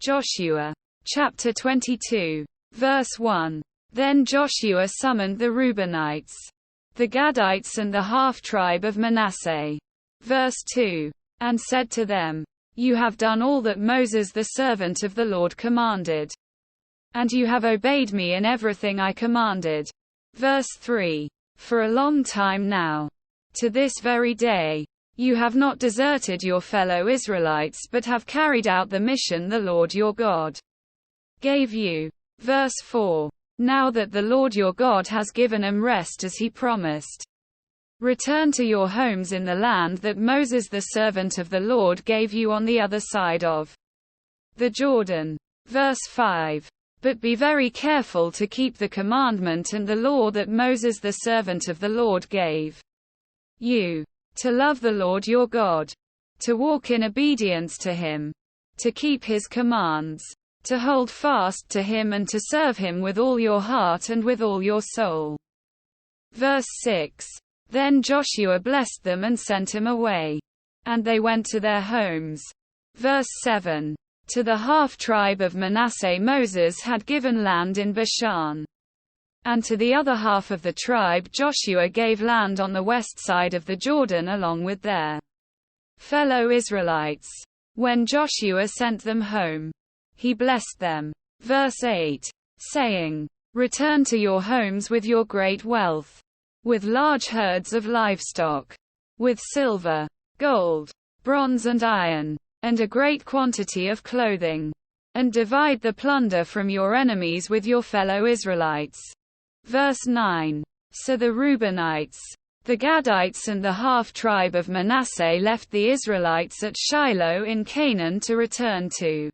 Joshua. Chapter 22. Verse 1. Then Joshua summoned the Reubenites, the Gadites and the half-tribe of Manasseh. Verse 2. And said to them, You have done all that Moses the servant of the Lord commanded. And you have obeyed me in everything I commanded. Verse 3. For a long time now, to this very day, you have not deserted your fellow Israelites but have carried out the mission the Lord your God gave you. Verse 4. Now that the Lord your God has given them rest as he promised, return to your homes in the land that Moses the servant of the Lord gave you on the other side of the Jordan. Verse 5. But be very careful to keep the commandment and the law that Moses the servant of the Lord gave you, to love the Lord your God, to walk in obedience to him, to keep his commands, to hold fast to him and to serve him with all your heart and with all your soul. Verse 6. Then Joshua blessed them and sent him away. And they went to their homes. Verse 7. To the half-tribe of Manasseh Moses had given land in Bashan. And to the other half of the tribe Joshua gave land on the west side of the Jordan along with their fellow Israelites. When Joshua sent them home, he blessed them. Verse 8. Saying, Return to your homes with your great wealth, with large herds of livestock, with silver, gold, bronze and iron, and a great quantity of clothing, and divide the plunder from your enemies with your fellow Israelites. Verse 9. So the Reubenites, the Gadites and the half-tribe of Manasseh left the Israelites at Shiloh in Canaan to return to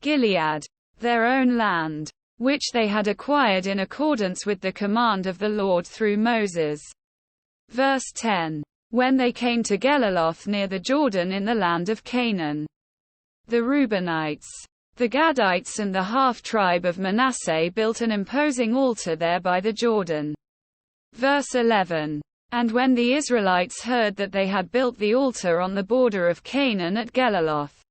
Gilead, their own land, which they had acquired in accordance with the command of the Lord through Moses. Verse 10. When they came to Geliloth near the Jordan in the land of Canaan, the Reubenites, the Gadites and the half-tribe of Manasseh built an imposing altar there by the Jordan. Verse 11. And when the Israelites heard that they had built the altar on the border of Canaan at Geliloth,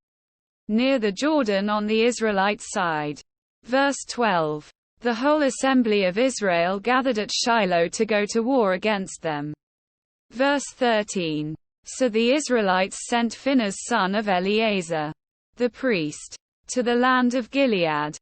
near the Jordan on the Israelite side. Verse 12. The whole assembly of Israel gathered at Shiloh to go to war against them. Verse 13. So the Israelites sent Phinehas son of Eleazar, the priest, to the land of Gilead,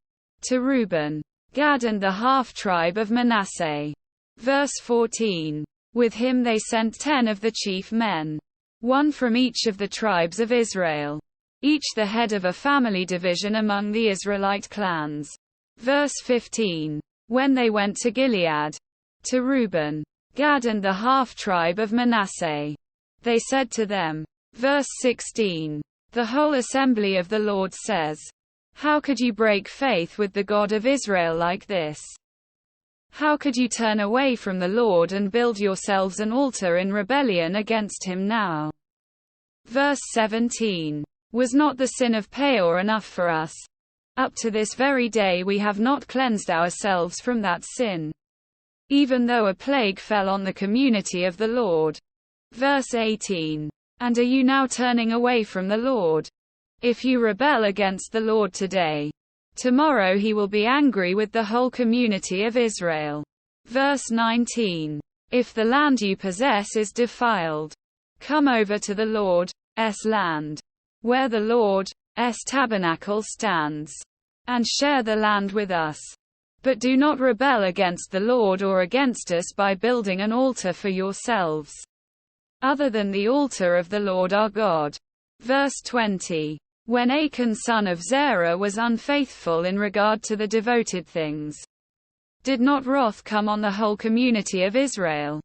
to Reuben, Gad and the half-tribe of Manasseh. Verse 14. With him they sent 10 of the chief men, one from each of the tribes of Israel, each the head of a family division among the Israelite clans. Verse 15. When they went to Gilead, to Reuben, Gad and the half-tribe of Manasseh, they said to them. Verse 16. The whole assembly of the Lord says, How could you break faith with the God of Israel like this? How could you turn away from the Lord and build yourselves an altar in rebellion against him now? Verse 17. Was not the sin of Peor enough for us? Up to this very day we have not cleansed ourselves from that sin, even though a plague fell on the community of the Lord. Verse 18. And are you now turning away from the Lord? If you rebel against the Lord today, tomorrow he will be angry with the whole community of Israel. Verse 19. If the land you possess is defiled, come over to the Lord's land, where the Lord's tabernacle stands, and share the land with us. But do not rebel against the Lord or against us by building an altar for yourselves, other than the altar of the Lord our God. Verse 20. When Achan son of Zerah was unfaithful in regard to the devoted things, did not wrath come on the whole community of Israel?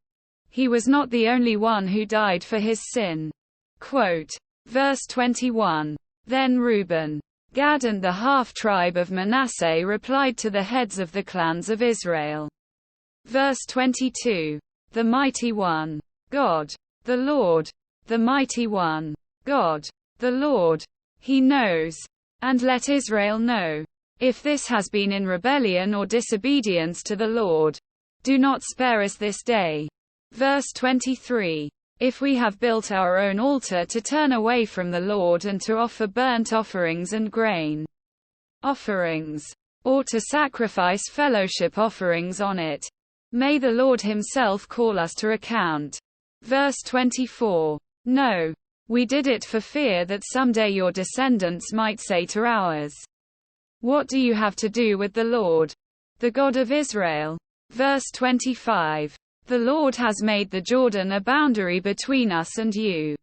He was not the only one who died for his sin. Quote. Verse 21. Then Reuben, Gad and the half-tribe of Manasseh replied to the heads of the clans of Israel. Verse 22. The mighty one, God, the Lord, the mighty one, God, the Lord, he knows. And let Israel know. If this has been in rebellion or disobedience to the Lord, do not spare us this day. Verse 23. If we have built our own altar to turn away from the Lord and to offer burnt offerings and grain, offerings, or to sacrifice fellowship offerings on it. May the Lord himself call us to account. Verse 24. No. We did it for fear that someday your descendants might say to ours, what do you have to do with the Lord, the God of Israel? Verse 25. The Lord has made the Jordan a boundary between us and you.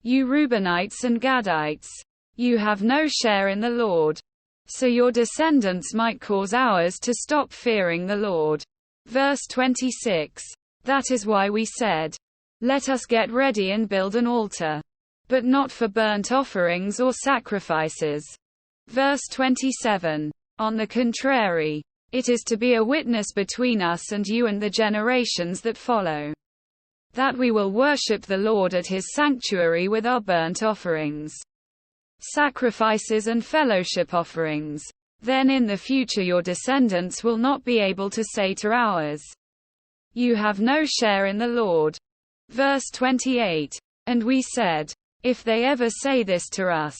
You Reubenites and Gadites, you have no share in the Lord. So your descendants might cause ours to stop fearing the Lord. Verse 26. That is why we said, let us get ready and build an altar, but not for burnt offerings or sacrifices. Verse 27. On the contrary, it is to be a witness between us and you and the generations that follow, that we will worship the Lord at his sanctuary with our burnt offerings, sacrifices and fellowship offerings. Then in the future your descendants will not be able to say to ours, you have no share in the Lord. Verse 28. And we said, if they ever say this to us,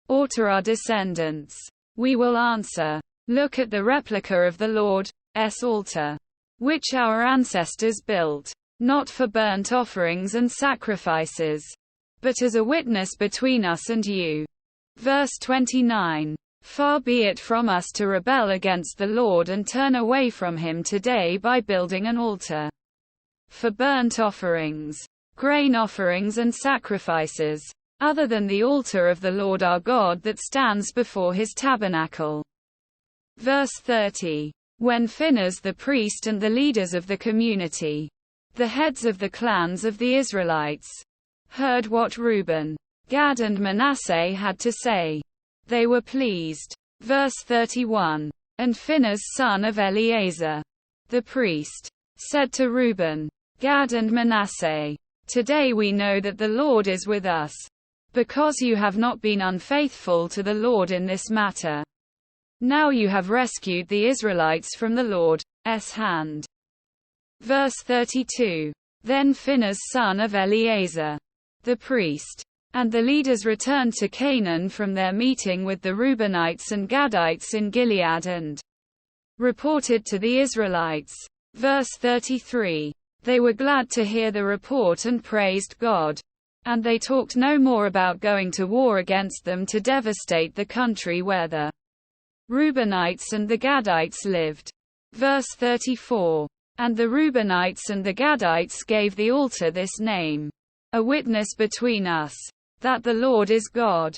or to our descendants, we will answer, look at the replica of the Lord's altar, which our ancestors built, not for burnt offerings and sacrifices, but as a witness between us and you. Verse 29. Far be it from us to rebel against the Lord and turn away from him today by building an altar for burnt offerings, grain offerings and sacrifices, other than the altar of the Lord our God that stands before his tabernacle. Verse 30. When Phinehas the priest and the leaders of the community, the heads of the clans of the Israelites, heard what Reuben, Gad and Manasseh had to say, they were pleased. Verse 31. And Phinehas son of Eleazar, the priest, said to Reuben, Gad and Manasseh, today we know that the Lord is with us, because you have not been unfaithful to the Lord in this matter. Now you have rescued the Israelites from the Lord's hand. Verse 32. Then Phinehas son of Eleazar, the priest, and the leaders returned to Canaan from their meeting with the Reubenites and Gadites in Gilead and reported to the Israelites. Verse 33. They were glad to hear the report and praised God. And they talked no more about going to war against them to devastate the country where the Reubenites and the Gadites lived. Verse 34. And the Reubenites and the Gadites gave the altar this name, a witness between us, that the Lord is God.